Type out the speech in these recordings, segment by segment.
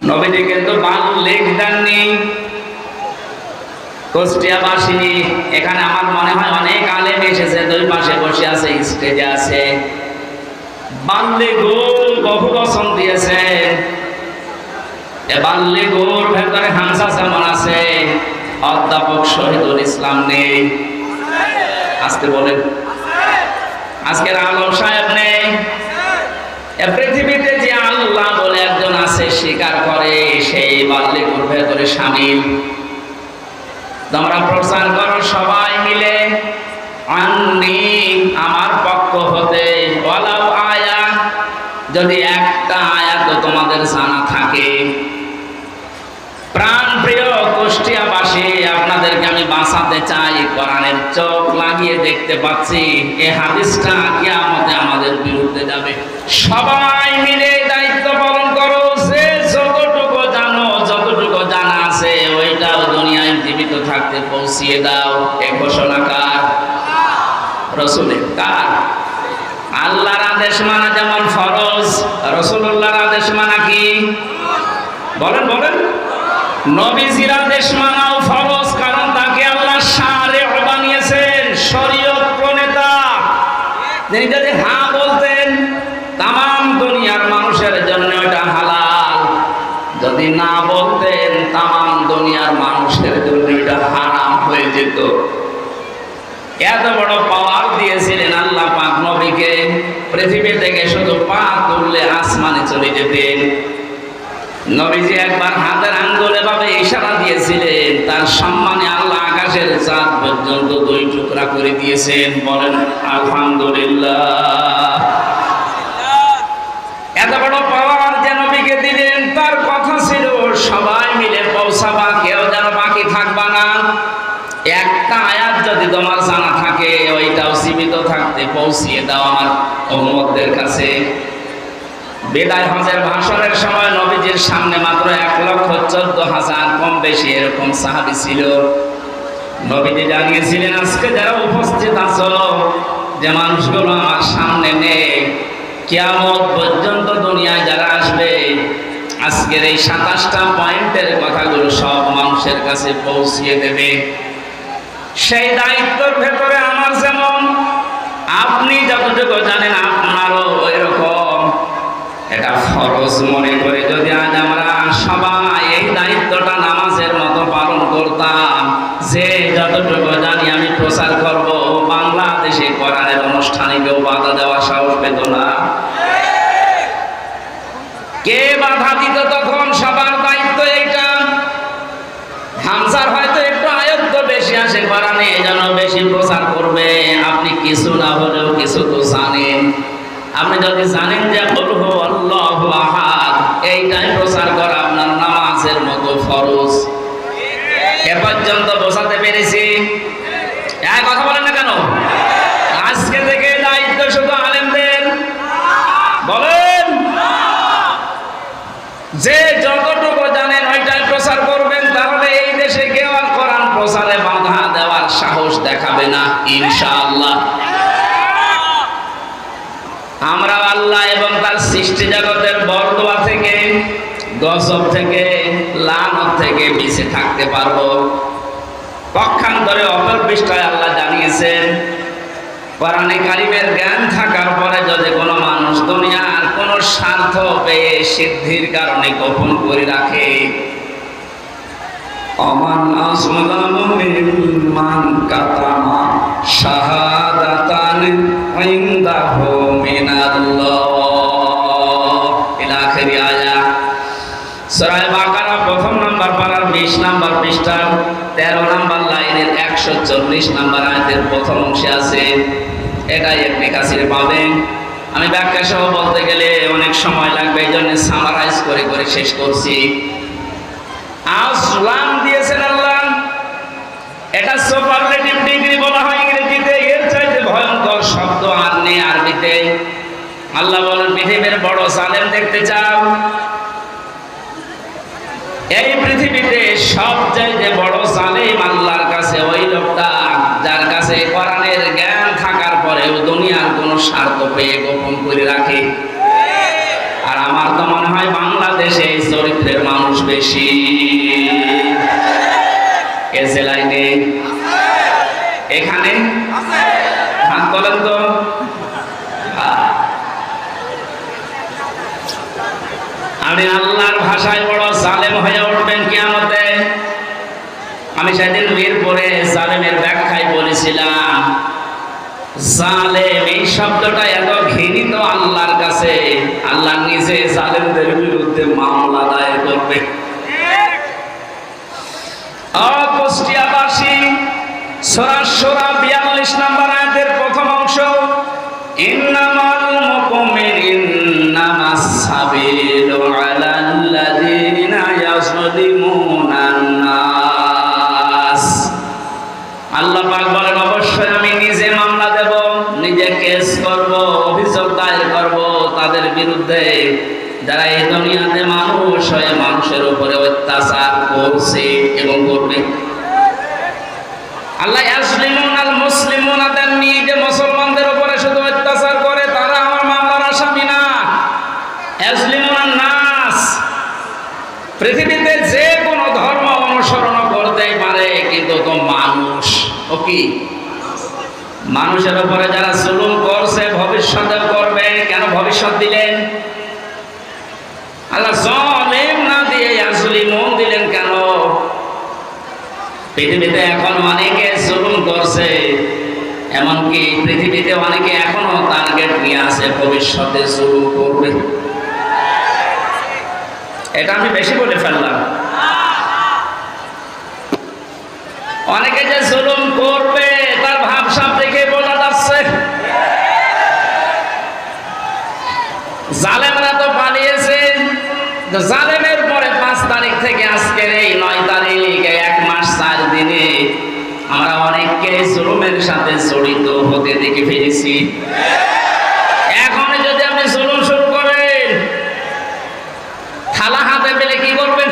নবীজি কিন্তু বাল্যক দেননি, কুষ্টিয়াবাসী। এখানে আমার মনে হয় অনেক আলেম এসেছে, দুই পাশে বসে আছে, স্টেজে আছে। বাল্যগুর বহু বচন দিয়েছে। এ বাল্যগুর ভেতরে হামজা যেমন আছে, অধ্যাপক শহীদুল ইসলাম নেই। আজকে বলেন, আজকের আলম সাহেব নেই। পৃথিবীতে যে আল্লাহ বলে একজন আছে স্বীকার করে, সেই বাল্যগুর ভেতরে শামিল। তোমরা প্রচার করো সবাই মিলে, আন্নি আমার পক্ষ হতে, ওয়ালাউ আয়া, যদি একটা আয়াত তোমাদের জানা থাকে। প্রাণ প্রিয় কুষ্টিয়াবাসী, আপনাদেরকে আমি বাঁচাতে চাই। কোরআনের চোখ লাগিয়ে দেখতে পাচ্ছি এই হাদিসটা কিয়ামতে আমাদের বিরুদ্ধে যাবে। সবাই মিলে দায়িত্ব পালন করো, যে যতটুকু জানো, যতটুকু জানা আছে ওইটাও দুনিয়ায় জীবিত থাকতে পৌঁছিয়ে দাও। এই ঘোষণা কার? রাসূলের। কার? আল্লাহর আদেশ মানা যেমন ফরজ, রাসূলুল্লাহর আদেশ মানা কি? বলেন বলেন। নবীজির আদেশ মানাও ফরজ, কারণ তাকে আল্লাহ শারিআ বানিয়েছেন, শরীয়ত প্রণেতা। তিনি যদি হ্যাঁ বলতেন তামাম দুনিয়ার মানুষের জন্য এটা হালাল, যদি না বলতেন তামাম দুনিয়ার মানুষের জন্য এটা হারাম হয়ে যেত। এত বড় পাওয়ার দিয়েছিলেন আল্লাহ পাক নবীকে, পৃথিবী থেকে শুধু পা তুললে আসমানে চলে যেতেন। নবীজি একবার হাতের আঙ্গুলে ভাবে ইশারা দিয়েছিলেন, তার সম্মানে আল্লাহ আকাশের চাঁদ পর্যন্ত দুই টুকরা করে দিয়েছেন। বলেন আলহামদুলিল্লাহ। এত বড় পাওয়ার যে নবীকে দিলেন, তার কথা ছিল সবাই মিলে পৌঁছাবা, কেউ যেন বাকি থাকবা না। একটা আয়াত যদি তোমার জানা থাকে, ওইটাও সীমিত থাকতে পৌঁছিয়ে দাও আমার উম্মতদের কাছে। বিদায় হজের ভাষণের সময় নবীজির সামনে মাত্র 1,14,000 কম বেশি এরকম সাহাবী ছিল। নবীজি জানিয়েছিলেন, আজকে যারা উপস্থিত আছো, যে মানুষগুলো আমার সামনে নেই, কিয়ামত পর্যন্ত দুনিয়ায় যারা আসবে, আজকের এই 27টা পয়েন্টের কথাগুলো সব মানুষের কাছে পৌঁছিয়ে দেবে। সেই দায়িত্বের ভেতরে আমার যেমন, আপনি যতটুকু জানেন আপনারও ওই রকম। এটা ফরজ মনে করে যদি আজ আমরা সবাই এই দায়িত্বটা নামাজের মতো পালন করতাম, যে যতটুকু জানি আমি প্রচার করব, বাংলাদেশে কোরআনের অনুষ্ঠানে কেউ বাধা দেওয়ার সাহস পেত না। কে বাধা দিত তখন? সবার দায়িত্ব এইটা। হামজার হয়তো একটু আয়ত্ত বেশি আসে কোরআনে, এজন্য বেশি প্রচার করবে। আপনি কিছু না হলেও কিছু তো জানেন। আপনি যদি জানেন যে কুল হু আল্লাহু আহাদ, এইটাই প্রচার করা আপনার নামাজের মতো ফরজ। এ পর্যন্ত বোঝাতে পেরেছি? এক কথা বলেন না কেন? আজকে থেকে দায়িত্ব শুধু আলেমদের। বলেন, যে যতটুকু জানেন ওইটাই প্রচার করবেন, তাহলে এই দেশে কেউ আর কোরআন প্রচারে বাধা দেওয়ার সাহস দেখাবে না ইনশাআল্লাহ। আমরা আল্লাহ এবং তার সৃষ্টি জগতের বরদোয়া থেকে, গজব থেকে, লানত থেকে বেঁচে থাকতে পারবো। পক্ষান্তরে অপর পৃষ্ঠায় আল্লাহ জানিয়েছেন, কোরআনে কারিমের জ্ঞান থাকার পরে যদি কোনো মানুষ দুনিয়ার কোনো স্বার্থ পেয়ে সিদ্ধির কারণে গোপন করে রাখে, অমান আযলামু মিম্মান কাতামা শাহাদাতান ইনদাহু মিনাল্লাহ। ইলা আখিরি আয়াত। সূরা বাকারা প্রথম নাম্বার পারার 20 নাম্বার পৃষ্ঠা 13 নাম্বার লাইনের 140 নাম্বার আয়াতের প্রথম অংশে আছে। এটাই ইবনে কাসির পাবেন। আমি ব্যাখ্যা সহ বলতে গেলে অনেক সময় লাগবে, এই জন্য সামারাইজ করে করে শেষ করছি। আসলাম দিয়েছেন আল্লাহ, এটা সুপারলেটিভ ডিগ্রি বলা হয় ইংরেজিতে। এর চাইতে ভয়ঙ্কর শব্দ আর নেই আরবিতে। আল্লাহ বলেন, পৃথিবীর বড় জালেম দেখতে চাও? এই পৃথিবীতে সবচাইতে বড় জালেম আল্লাহর কাছে ওই লোকটা যার কাছে কোরআনের জ্ঞান থাকার পরেও দুনিয়ার কোনো স্বার্থ পেয়ে গোপন করে রাখে। আর আমার তো মনে হয় বাংলাদেশে এই চরিত্র চরিত্রের মানুষ বেশি। এ জেলায় নেই, এখানে হাত বলেন তো। আপনি আল্লাহর ভাষায় বড় জালেম হয়ে উঠবেন কিয়ামতে। আমি সেদিন মিরপুরে জালেমের ব্যাখ্যায় বলেছিলাম, জালেম এই শব্দটা এত ঘৃণিত আল্লাহর কাছে, আল্লাহ নিজে জালেমদের বিরুদ্ধে মামলা দায়ের করবে। কুষ্টিয়াবাসী সূরা সূরা 42 নম্বর আয়াতের প্রথম অংশ, ইন্নামাল মুমিনুনা সাবিলু আলাল্লাযিনা ইয়াজলিমুনান নাস। আল্লাহ পাক বলেন, অবশ্যই আমি নিজে মামলা দেব, নিজে কেস করব, অভিযোগ দায়ের করব তাদের বিরুদ্ধে যারা এই দুনিয়াতে মানুষ হয়ে মানুষের উপরে অত্যাচার করছে এবং করবে। আল্লাহ ইয়াজলিমুনাল মুসলিমুনা, দেননি যে মুসলমানদের উপরে শুধু অত্যাচার করে তারা আমার মামলার আসামি না। ইয়াজলিমুনান নাস, পৃথিবীতে যে কোনো ধর্ম অনুসরণ করতেই পারে, কিন্তু তো মানুষ, ও কি মানুষের উপরে যারা জুলুম করছে ভবিষ্যতেও করবে। কেন ভবিষ্যৎ দিলেন? আল্লাহ জালেম না দিয়ে ইয়াজলিমুন দিলেন কেন? পৃথিবীতে এখন অনেকে জুলুম করছে, এমনকি পৃথিবীতে অনেকে এখনো টার্গেট নিয়ে আছে ভবিষ্যতে জুলুম করবে। এটা আমি বেশি বলে ফেললাম। অনেকে যে জুলুম করবে তার ভাবসাব দেখে বোঝা যাচ্ছে। জালেমরা তো পালিয়েছে, জালেমের পরে 5 তারিখ থেকে আজকের এই 9 তারিখ, 1 মাস 4 দিনে আমরা অনেককে জুলুমের সাথে জড়িত হতে দেখে ফেলেছি। এখন যদি আপনি জুলুম শুরু করেন, থালা হাতে পেলে কি করবেন?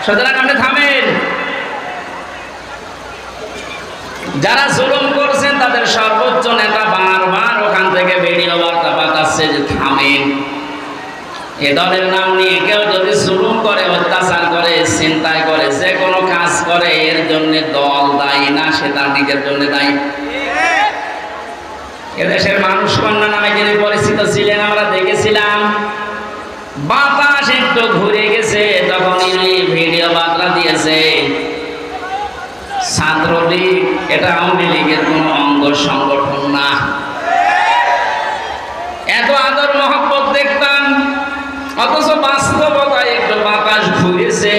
সুতরাং আপনি থামেন। যারা জুলুম করছেন তাদের সর্বোচ্চ নেতা বারবার ওখান থেকে ভিডিও বার্তা পাঠাচ্ছে যে থামেন। এ দলের নাম নিয়ে কেউ যদি জুলুম করে, অত্যাচার করে, চিন্তায় করে, যে কোনো কাজ করে, এর জন্য দল দায়ী না, সে তার নিজের জন্য দায়ী। এদেশের মানুষ কন্যা নামে যিনি পরিচিত ছিলেন, আমরা দেখেছিলাম বাতাস একটু ঘুরে গেছে তখন ভিডিও বার্তা দিয়েছে, ছাত্রলীগ এটা আওয়ামী লীগের কোন অঙ্গ সংগঠন না। এত আদর মহব্বত দেখতাম, অথচ বাস্তবতায় একটু বাতাস ঘুরেছে।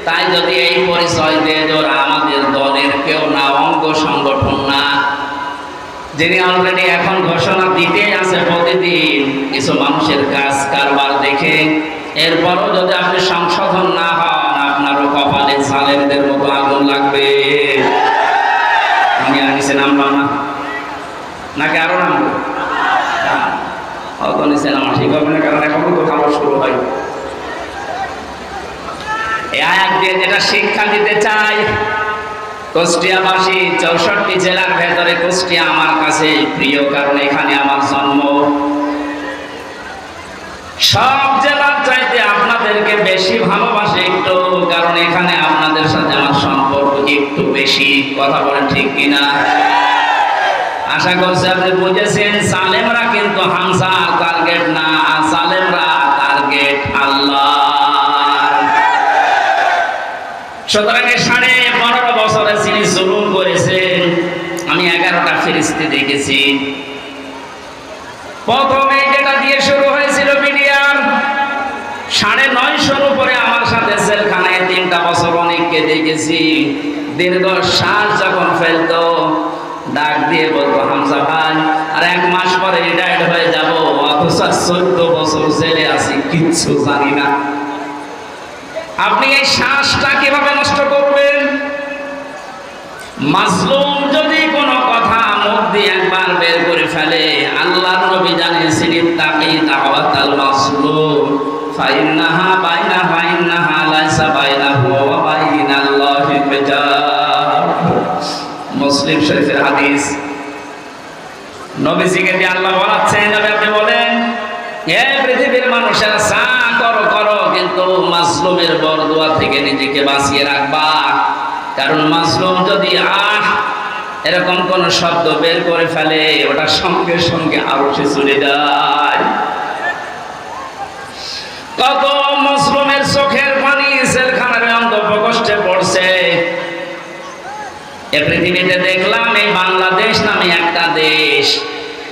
তাই যদি এই পরিচয় দিয়ে ওরা আমাদের দলের কেউ না, অঙ্গ সংগঠন না, যিনি অলরেডি এখন ঘোষণা দিতে আছে প্রতিদিন কিছু মানুষের কাজ কারবার দেখে, এরপরও যদি আপনি সংশোধন না হন, আপনারও কপালে জালেমদের মতো আগুন লাগবে। আমি আর নিচে নামলাম না, নাকি আরো নামবো? অত নিচে নামা ঠিক হবে না, কারণ এখন তো খাবার শুরু হয়। এই আয়াত দিয়ে যেটা শিক্ষা দিতে চাই, কুষ্টিয়াবাসী 64 জেলার ভেতরে কুষ্টিয়া আমার কাছে প্রিয়, কারণ এখানে আমার জন্ম। সব জেলার চাইতে আপনাদেরকে বেশি ভালোবাসে একটু, কারণ এখানে আপনাদের সাথে আমার সম্পর্ক একটু বেশি। কথা বলেন ঠিক কিনা? আশা করছি আপনি বুঝেছেন। জালেমরা কিন্তু হামজার টার্গেট না, জালেমরা টার্গেট আল্লাহ। সুতরাং 15.5 বছরে যিনি জুলুম করেছেন, আমি 11টা ফেরেশতা দেখেছি। প্রথমে যেটা দিয়ে শুরু হয়েছিল মিডিয়ার, 950 উপরে আমার সাথে জেলখানায় 3টা বছর অনেককে দেখেছি। দীর্ঘ শ্বাস যখন ফেলতো, ডাক দিয়ে বলতো, হামজা ভাই আর 1 মাস পরে রিটায়ার্ড হয়ে যাব, অথচ 14 বছর জেলে আছি, কিচ্ছু জানি না। আপনি এই শ্বাসটা কিভাবে নষ্ট করবেন? মাজলুম যদি কোনো কথা মুখ দিয়ে একবার বের করে ফেলে, আল্লাহর নবী জানিয়েছেন, ইত্তাকি দাওয়াতাল মাজলুম ফাইন্নাহা লাইসা বাইনাহু ওয়া বাইনাল্লাহি হিজাব। মুসলিম শরীফের হাদিস। নবীজিকে দিয়ে আল্লাহ বলাচ্ছেন, নবী আপনি বলেন, হে পৃথিবীর মানুষেরা, যা করো করো, কিন্তু মাজলুমের বরদোয়া থেকে নিজেকে বাঁচিয়ে রাখবা। কারণ মাজলুম যদি এরকম কোন শব্দ বের করে ফেলে, ওটা সঙ্গে সঙ্গে আরশে চলে যায়। কত মুসলিমের চোখের পানি জেলখানার অন্ধপ্রকোষ্ঠে পড়ছে। এ পৃথিবীতে দেখলাম এই বাংলাদেশ নামে একটা দেশ,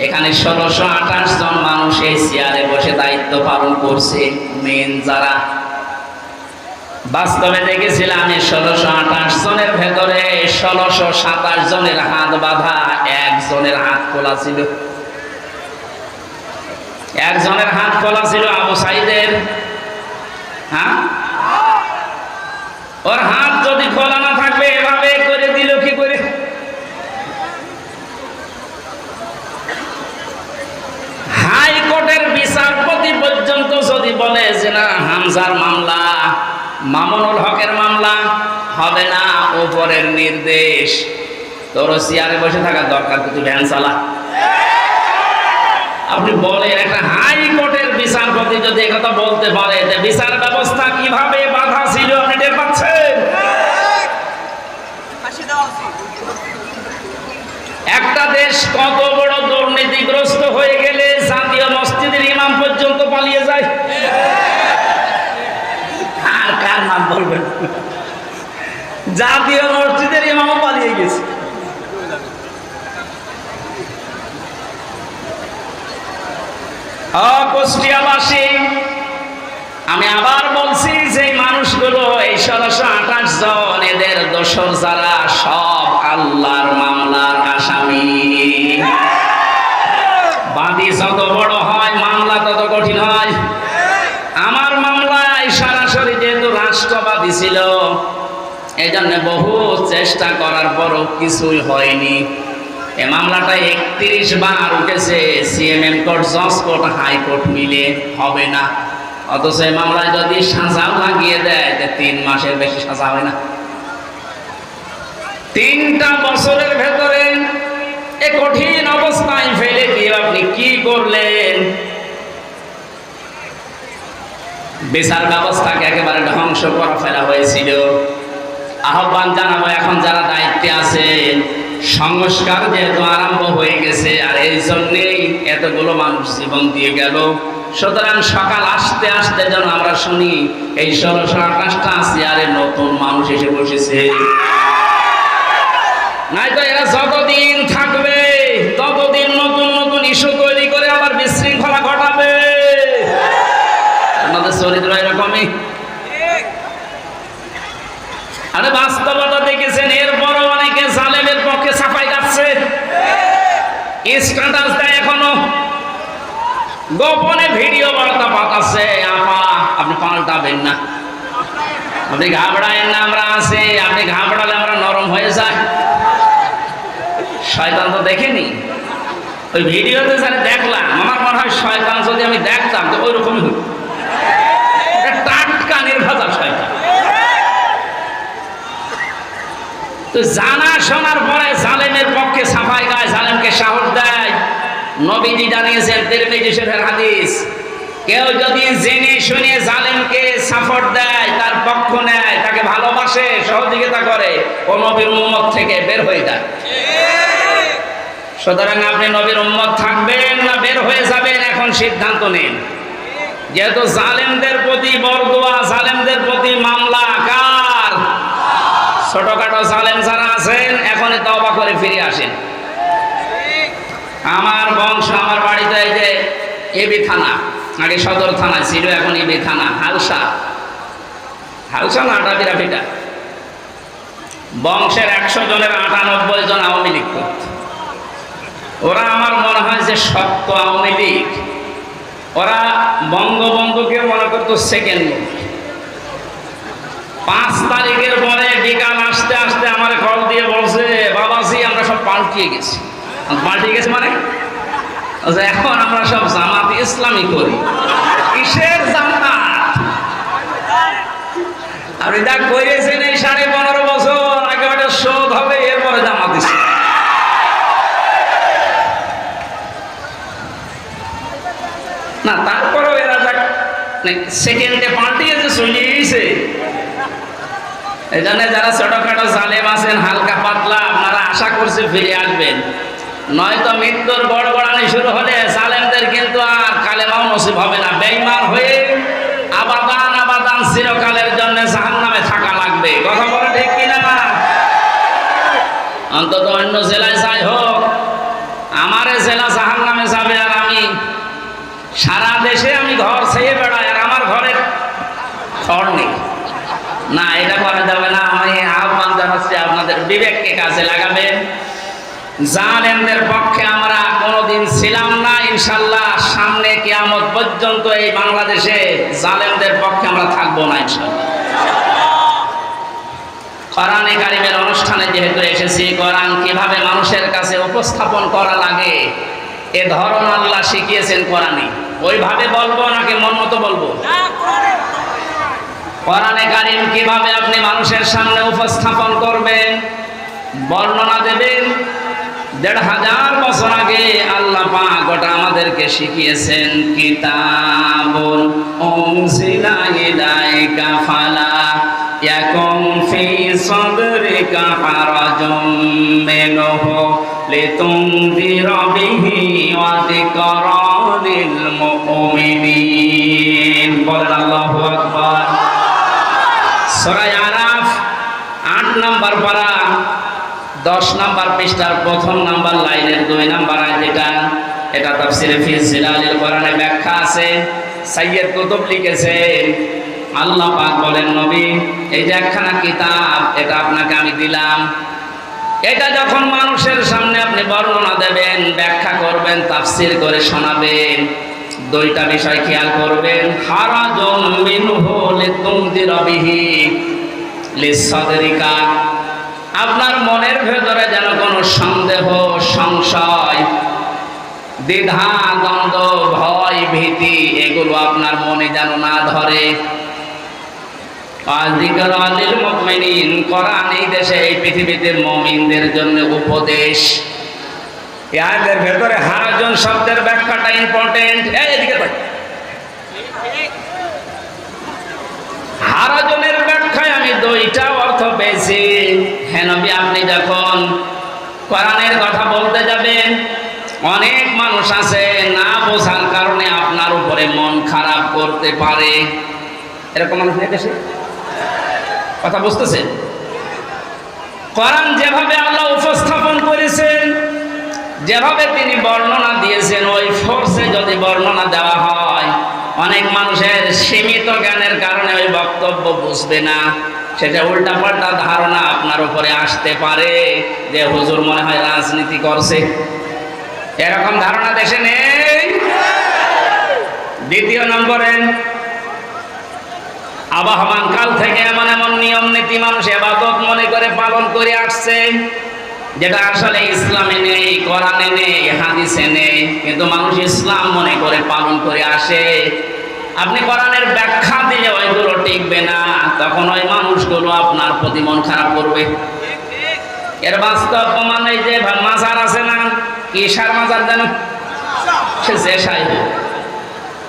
এখানে 1628 জন মানুষ এই চেয়ারে বসে দায়িত্ব পালন করছে। মেন যারা বাস্তবে দেখেছিলাম এই 1628 জনের ভেতরে 1627 জনের হাত বাঁধা, একজনের হাত খোলা ছিল। একজনের হাত খোলা ছিল আবু সাইদের। হ্যাঁ, ওর হাত যদি খোলা না থাকবে এভাবে করে দিল কি করে? হাইকোর্টের বিচারপতি পর্যন্ত যদি বলে যে না, হামজার মামলা, মামুনুল হকের মামলা হবে না, উপরের নির্দেশ, তোর চেয়ারে বসে থাকার দরকার, তুই ভ্যান চালা। আপনি বলেন একটা হাইকোর্টের বিচারপতি যদি একথা বলতে পারে, বিচার ব্যবস্থা কিভাবে বাধা ছিল আপনি টের পাচ্ছেন? একটা দেশ কত বড় দুর্নীতিগ্রস্ত হয়ে গেলে জাতীয় মসজিদের ইমাম পর্যন্ত পালিয়ে যায়। আর কার নাম বলবেন? জাতীয় মসজিদের ইমামও পালিয়ে গেছে। কুষ্টিয়াবাসী, আমি আবার বলছি যে মানুষগুলো এই 1628 জন, এদের দোষর যারা সব আল্লাহর মামলার আসামি। বাদী যত বড় হয় মামলা তত কঠিন হয়। আমার মামলায় সরাসরি যেহেতু রাষ্ট্রবাদী ছিল, এই জন্য বহু চেষ্টা করার পরও কিছুই হয়নি। এই মামলাটা 31 বার উঠেছে, সিএমএম কোর্ট, জজ কোর্ট, হাইকোর্ট মিলে হবে না। অথচ এই মামলায় যদি সাজাও লাগিয়ে দেয় 3 মাসের বেশি সাজা হয় না। 3টা বছরের ভেতরে এ কঠিন অবস্থায় ফেলে দিয়ে আপনি কি করলেন? বিচার ব্যবস্থাকে একেবারে ধ্বংস করা ফেলা হয়েছিল। আহ্বান জানাবো, এখন যারা দায়িত্বে আছেন, সংস্কার যেহেতু আরম্ভ হয়ে গেছে, আর এই জন্যেই এতগুলো মানুষ জীবন দিয়ে গেল, সুতরাং সকাল আসতে আসতে যেন আমরা শুনি এই 1628টা চেয়ারে নতুন মানুষ এসে বসেছে। নাই তো এরা যতদিন থাকবে ততদিন নতুন নতুন ইস্যু তৈরি করে আবার বিশৃঙ্খলা ঘটাবে। আমাদের চরিত্র এরকমই। আরে বাস্তবতা দেখেছেন, এরপরও অনেকে জালেমের পক্ষে সাফাই গাচ্ছে, স্ট্যাটাস দেয়, এখনো গোপনে ভিডিও বার্তা পাঠাচ্ছে। আপা আপনি পাল্টাবেন না, আপনি ঘাবড়ায়েন না, আমরা আছি। আপনি ঘাবড়ালে আমরা নরম হয়ে যাই। শয়তান তো দেখেনি, ওই ভিডিওতে যারা দেখলাম, আমার মনে হয় শয়তান যদি আমি দেখতাম তো ওই রকমই হতো। টাটকা নির্ভাজা শয়তান। তো জানা শোনার পরে জালেমের পক্ষে সাফাই গায়, জালেমকে সাহস দেয়। নবীজি জানিয়েছেন, তিরমিজি শরীফের হাদিস, কেউ যদি জেনে শুনে জালেমকে সাপোর্ট দেয়, তার পক্ষ নেয়, তাকে ভালোবাসে, সহযোগিতা করে, ও নবীর উম্মত থেকে বের হয়ে যায়। সুতরাং আপনি নবীর উম্মত থাকবেন না বের হয়ে যাবেন, এখন সিদ্ধান্ত নিন। যেহেতু জালেমদের প্রতি বরদোয়া, জালেমদের প্রতি মামলা কার? ছোটখাটো জালেম যারা আছেন, এখনই তওবা করে ফিরে আসেন। আমার বংশ, আমার বাড়িতে এই যে এবি থানা, আগে সদর থানা ছিল, এখন এবি থানা, হালসা না আটাবিরাফিটা, বংশের 100 জনের 98 জন আওয়ামী লীগ করত। ওরা আমার মনে হয় যে শক্ত আওয়ামী লীগ। ওরা বঙ্গবন্ধুকে মনে করতো সেকেন্ড। 5 তারিখের পরে বিকাল আসতে আসতে আমার কল দিয়ে বলছে, বাবাজি আমরা সব পাল্টিয়ে গেছি। পাল্টিয়ে গেছে মানে এখন আমরা সব জামাত ইসলামী করি। কিসের জামাত? আপনি যা করেছেন এই 15.5 বছর একেবারে শোধ হবে, এরপরে জামাত ইসলাম। না, তারপরেও এরা যাক সেকেন্ডে পাল্টিয়েছে চলিয়েছে। এই জন্য যারা ছোটখাটো জালেম আছেন হালকা পাতলা, আপনারা আশা করছে ফিরে আসবেন, নয়তো মৃত্যুর গড়গড়ানি শুরু হলে জালেমদের কিন্তু আর কালেমাও নসিব হবে না। বেঈমান হয়ে আবাদান আবাদান চিরকালের জন্য জাহান্নামে থাকা লাগবে। কথা বলে ঠিক কিনা? অন্তত অন্য জেলায় যাই হোক, আমার জেলা জাহান্নামে যাবে আর আমি সারা দেশে আমি ঘর ছেয়ে বেড়াই আর আমার ঘরে খড় নেই। না, এটা করা যাবে না। আমি আহ্বান জানাচ্ছি আপনাদের বিবেককে কাজে লাগাবেন। জালেমদের পক্ষে আমরা কোনোদিন ছিলাম না, ইনশাল্লাহ সামনে কিয়ামত পর্যন্ত এই বাংলাদেশে জালেমদের পক্ষে আমরা থাকবো না ইনশাল্লাহ। কোরআনে কারিমের অনুষ্ঠানে যেহেতু এসেছি, কোরআন কিভাবে মানুষের কাছে উপস্থাপন করা লাগে এ ধরন আল্লাহ শিখিয়েছেন কোরআনে। ওইভাবে বলবো নাকি মন মতো বলবো? কোরআনে কারিম কিভাবে আপনি মানুষের সামনে উপস্থাপন করবেন, বর্ণনা দেবেন, ১৫০০ বছর আগে আল্লাহ পাক ওটা আমাদেরকে শিখিয়েছেন। কিতাবুন উনজিলা ইলাইকা ফালা ইয়াকুম ফি সাদরিকা হারাজুম মিনহু লিতুনযিরা বিহি ওয়া যিকরা লিল মুমিনিন। বলেন আল্লাহু আকবার। সূরা আরাফ ৮ নম্বর পারা ১০ নম্বর পৃষ্ঠার ১ম নম্বর লাইনের ২ নম্বর আয়াত। এটা তাফসীরে ফি জিলালিল কোরআনে ব্যাখ্যা আছে, সাইয়্যিদ কুতুব লিখেছেন। আল্লাহ পাক বলেন, নবী এই যে একখানা কিতাব এটা আপনাকে আমি দিলাম, এটা যখন মানুষের সামনে আপনি বর্ণনা দেবেন, ব্যাখ্যা করবেন, তাফসীর করে শোনাবেন, ২টা বিষয় খেয়াল করবেন। হারাজুম মিনহু লিতুনযিরা বিহি লিসাদরিকা, আপনার মনের ভেতরে যেন কোনো সন্দেহ, সংশয়, দ্বিধা, দ্বন্দ্ব, ভয়, ভীতি এগুলো আপনার মনে যেন না ধরে। যিকরা লিল মুমিনিন, কোরআন এই দেশে এই পৃথিবীতে মুমিনদের জন্য উপদেশ। এর ভেতরে হারাজুন শব্দের ব্যাখ্যাটা ইম্পর্টেন্ট। এদিকে তাই, হারাজনের ব্যাখ্যায় আমি ২টা অর্থ পেয়েছি। হে নবী, আপনি যখন কোরআনের কথা বলতে যাবেন, অনেক মানুষ আছে না বোঝার কারণে আপনার উপরে মন খারাপ করতে পারে। এরকম মানুষ নেই দেশে? কথা বুঝতেছেন? কোরআন যেভাবে আল্লাহ উপস্থাপন করেছেন, যেভাবে তিনি বর্ণনা দিয়েছেন, ওই ফোর্সে যদি বর্ণনা দেওয়া হয়, অনেক মানুষের সীমিত জ্ঞানের কারণে ওই বক্তব্য বুঝবে না, সেটা উল্টাপাল্টা ধারণা আপনার উপরে আসতে পারে যে হুজুর মনে হয় রাজনীতি করছে। এরকম ধারণা দেশে নেই। দ্বিতীয় নম্বরে, আবহমান কাল থেকে এমন এমন নিয়ম নীতি মানুষ ইবাদত মনে করে পালন করে আসছে, যেটা আসলে ইসলামে নেই, কোরআনে নেই, হাদিসে নেই, কিন্তু মানুষ ইসলাম মনে করে পালন করে আসে। আপনি কোরআনের ব্যাখ্যা দিলে ওইগুলো টিকবে না, তখন ওই মানুষগুলো আপনার প্রতি মন খারাপ করবে। এর বাস্তব প্রমাণ এই যে মাজার আছে না, কিসার মাজার জানো? সে যে সাহেব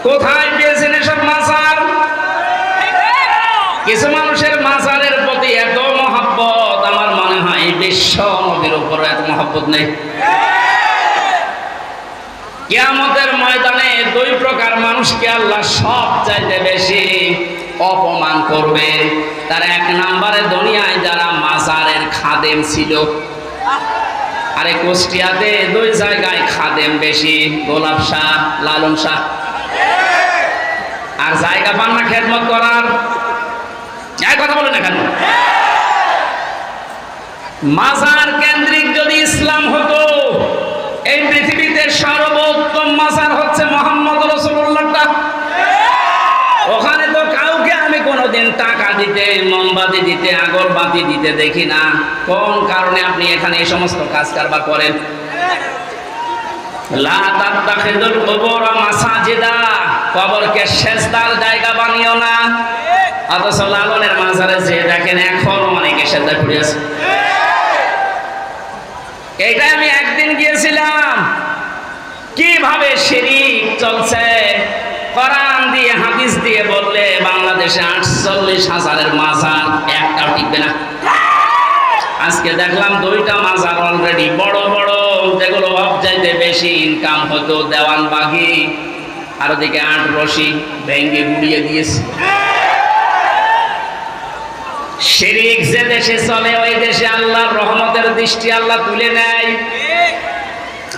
কোথায় পেয়েছেন এসব মাজার? কিছু মানুষের মাজারের প্রতি এত মহব্বত, আমার মনে হয় বিশ্ব নবীর উপর এত মহব্বত নেই। কিয়ামতের ময়দানে ২ প্রকার মানুষকে আল্লাহ সবচাইতে বেশি অপমান করবে। তার ১ নম্বরে দুনিয়ায় যারা মাজারের খাদেম ছিল। আরে কুষ্টিয়াতে ২ জায়গায় খাদেম বেশি, গোলাপ শাহ, লালন শাহ। আর জায়গা পান না খেদমত করার। কথা বলেন না কেন? মাজার কেন্দ্রিক যদি ইসলাম হতো, এই পৃথিবীতে সর্বোত্তম মাজার হচ্ছে মুহাম্মদ রাসূলুল্লাহটা। ওখানে তো কাউকে আমি কোনোদিন টাকা দিতে, মোমবাতি দিতে, আগরবাতি দিতে দেখি না। কোন কারণে আপনি এখানে এই সমস্ত কাজ কারবার করেন? লা তাত্তাখিযুল কুবুর মাসাজিদা, কবরকে সেজদার জায়গা বানিও না। অথচ লালনের মাজারে যে দেখেন এখনো অনেকে সেজদা করে আছে। এইটা আমি একদিন গিয়েছিলাম, কিভাবে শিরক চলছে কোরআন দিয়ে হাদিস দিয়ে বললে বাংলাদেশ বাংলাদেশে 48,000-এর মাজার, একটাও টিকবে না। আজকে দেখলাম 2টা মাজার অলরেডি বড় বড়, যেগুলো সবচাইতে বেশি ইনকাম হতো দেওয়ানবাগি, আর ওদিকে 8 রশি ভেঙ্গে গুড়িয়ে দিয়েছে। শিরক যে দেশে চলে ওই দেশে আল্লাহর রহমতের দৃষ্টি আল্লাহ তুলে নেয়।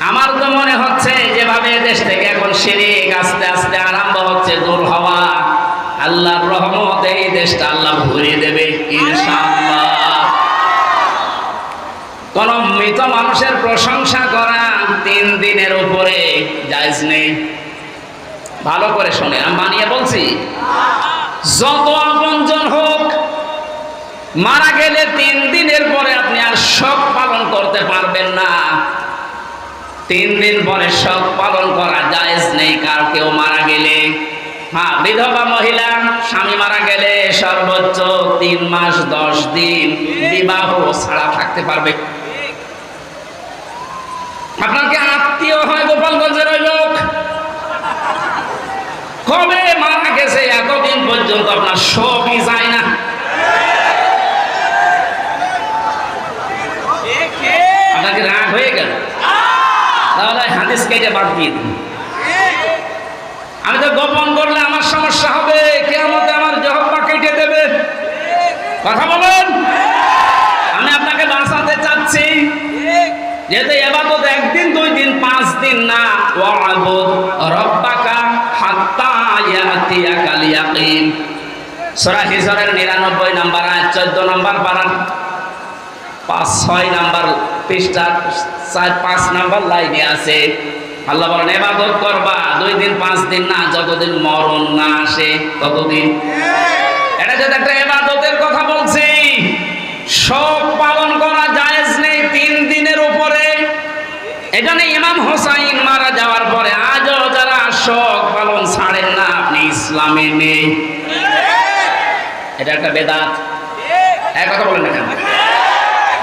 আমার তো মনে হচ্ছে যেভাবে দেশ থেকে এখন শিরক আস্তে আস্তে আরম্ভ হচ্ছে দূর হওয়া, আল্লাহর রহমতে এই দেশটা আল্লাহ ভরিয়ে দেবে ইনশাআল্লাহ। কোন মৃত মানুষের প্রশংসা করা 3 দিনের উপরে জায়েজ নেই। ভালো করে শুনে, আমি বানিয়ে বলছি, যত আপনজন হোক, মারা গেলে 3 দিনের পরে আপনি আর শোক পালন করতে পারবেন না। 3 দিন পরে শোক পালন করা জায়েজ নেই কার কেউ মারা গেলে। হ্যাঁ, বিধবা মহিলা স্বামী মারা গেলে সর্বোচ্চ 3 মাস 10 দিন বিবাহ ছাড়া থাকতে পারবে। আপনার কি আত্মীয় হয় গোপালগঞ্জের ওই লোক? কবে মারা গেছে এতদিন পর্যন্ত আপনার শোকই যায় না। আপনাকে রাগ হয়ে গেল, তাহলে হাদিস কেটে বাদ দিয়ে দিন। আমি তো গোপন করলে আমার সমস্যা হবে, কিয়ামতে আমার জহব্বা কেটে দেবে। কথা বলেন, আমি আপনাকে বাঁচাতে চাচ্ছি। যেহেতু ইবাদত 1 দিন 2 দিন 5 দিন না, ওয়া'বুদ রাব্বাকা হাত্তা ইয়াতিয়াকাল ইয়াকিন। সূরা হিজরের 99 নম্বর আয়াত 14 নম্বর পারা 5-6 নম্বর পৃষ্ঠা 4-5 নম্বর লাইনে আছে। আল্লাহ বলেন ইবাদত করবা 2 দিন 5 দিন না, যতদিন মরণ না আসে ততদিন। এটা যদি একটা ইবাদতের কথা বলছি, শোক পালন করা জায়েজ নেই 3 দিনের উপরে। এখানে ইমাম হোসাইন মারা যাওয়ার পরে আজও যারা শোক পালন ছাড়েন না, আপনি ইসলামে নেই। এটা একটা বেদাত। এক কথা বলেন না কেন?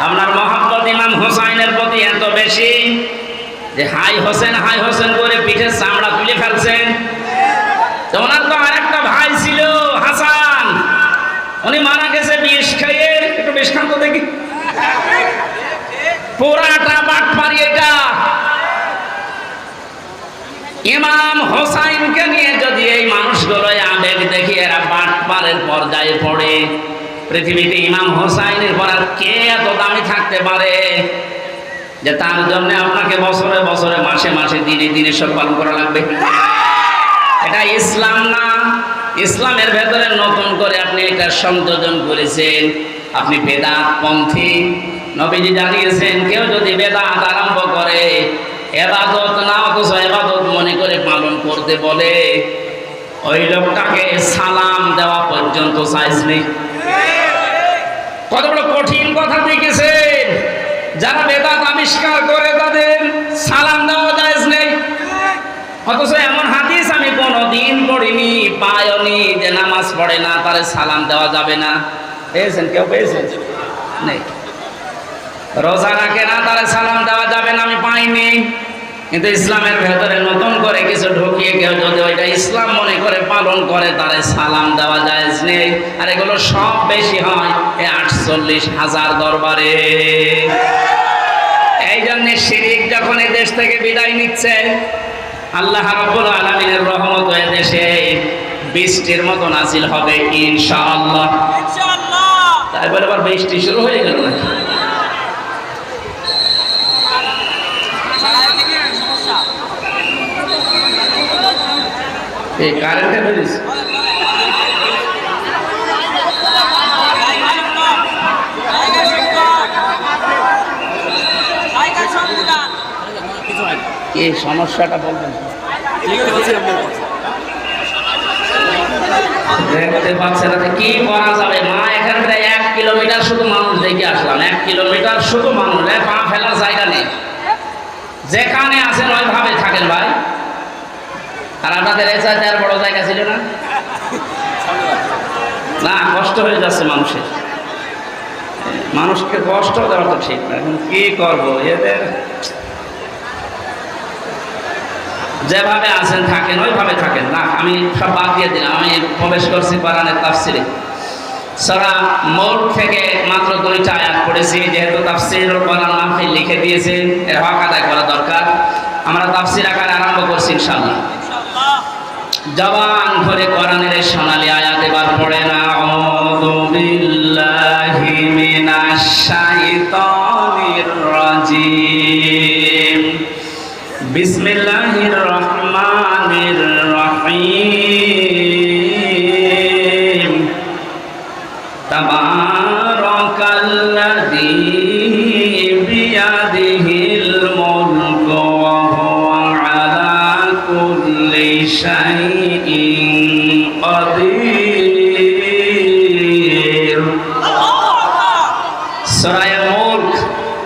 আপনার মহব্বত ইমাম হোসাইনের প্রতি এত বেশি যে হাই হোসেন করে পিঠের চামড়া তুলে ফেলছেন। তো ওনার তো আরেকটা ভাই ছিল হাসান, উনি মারা গেছে বিষ খেয়ে। একটু বিষ খান তো দেখি। পুরাটা বাটপারি এটা। ইমাম হোসাইনকে নিয়ে যদি এই মানুষগুলো আবেগ দেখি এরা বাটপারের পর্যায়ে পড়ে, পৃথিবীতে ইমাম হোসাইনের পর আর কে এত দামি থাকতে পারে যে তার জন্য আপনাকে বছরে বছরে মাসে মাসে দিনে দিনে সব পালন করা লাগবে? এটা ইসলাম না। ইসলামের ভেতরে নতুন করে আপনি এটা সংযোজন করেছেন, আপনি বেদাত পন্থী। নবীজি জানিয়েছেন কেউ যদি বেদাত আরম্ভ করে, ইবাদত না অথচ ইবাদত মনে করে পালন করতে বলে, ওই লোকটাকে সালাম দেওয়া পর্যন্ত সাইজ নেই। কত বড় কঠিন কথা দেখেছেন। যারা বেদাত আবিষ্কার করে তাদের সালাম দেওয়া জায়েজ নেই, অথচ এমন হাদিস আমি কোনোদিন পড়িনি, পাইনি যে নামাজ পড়ে না তারে সালাম দেওয়া যাবে না। পেয়েছেন? কেউ পেয়েছেন? নেই। রোজা রাখে না তারে সালাম দেওয়া যাবে না, আমি পাইনি। কিন্তু ইসলামের ভেতরে নতুন করে কিছু ঢুকিয়ে কেউ যদি ওইটা ইসলাম মনে করে পালন করে তারে সালাম দেওয়া জায়েজ নেই। আর এগুলো সব বেশি হয় এই 48,000 দরবারে। এই জন্য শিরক যখন এই দেশ থেকে বিদায় নিচ্ছে, আল্লাহ রাব্বুল আলামিনের রহমত এই দেশে বৃষ্টির মতো নাজিল হবে ইনশাআল্লাহ। তাই বলে আবার বৃষ্টি শুরু হয়ে গেল না? এই কারেন্টে বেরিয়েছে। কি সমস্যাটা বলবেন? দেখতে পাচ্ছেন কি করা যাবে? মা এখান থেকে 1 কিলোমিটার শুধু মানুষ দেখে আসলাম। 1 কিলোমিটার শুধু মানুষ, পা ফেলার জায়গা নেই। যেখানে আছেন ওইভাবে থাকেন ভাই। আর আপনাদের এসাইতে আর বড় জায়গা ছিল না? না, কষ্ট হয়ে যাচ্ছে মানুষের। মানুষকে কষ্ট দেওয়া তো ঠিক না। এখন কি করবো? এদের যেভাবে আছেন থাকেন, ওইভাবে থাকেন না। আমি সব বাদ দিয়ে দিলাম, আমি প্রবেশ করছি কোরআনের তাফসিরে। সূরা মুলক থেকে মাত্র 2টা আয়াত পড়েছি, যেহেতু তাফসিরুল কোরআন মাহফিল লিখে দিয়েছে, এর হক আদায় করা দরকার। আমরা তাফসির আকারে আরম্ভ করছি ইনশাআল্লাহ। জবান ভরে কোরআনের এই সোনালী আয়াত এবার পড়েন। আউযু বিল্লাহি মিনাশ শাইতানির রাজিম। বিসমিল্লাহির রহমানির রহিম। তাবারাকাল্লাযী বিয়াদিহিল মুলকু ওয়া হুয়া আলা কুল্লি শাইইন কাদির। সূরা মুলক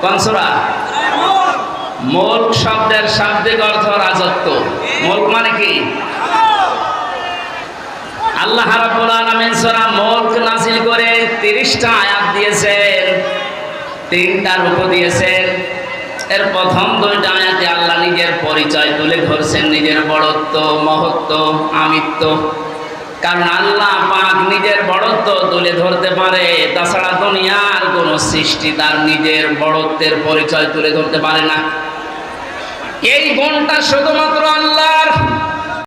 কোন সূরা? মুলক শব্দের শাব্দিক অর্থ রাজত্ব। মুলক মানে কি? আল্লাহ রাব্বুল আলামিন সূরা মুলক নাযিল করে 30টা আয়াত দিয়েছেন, 3টা রূপ দিয়েছেন। এর প্রথম 2টা আয়াতে আল্লাহ নিজের পরিচয় তুলে ধরছেন, নিজের বড়ত্ব, মহত্ব, আমিত্ব। কারণ আল্লাহ পাক নিজের বড়ত্ব তুলে ধরতে পারে, তাছাড়া দুনিয়ার কোন সৃষ্টি তার নিজের বড়ত্বের পরিচয় তুলে ধরতে পারে না। এই গুণটা শুধুমাত্র আল্লাহর।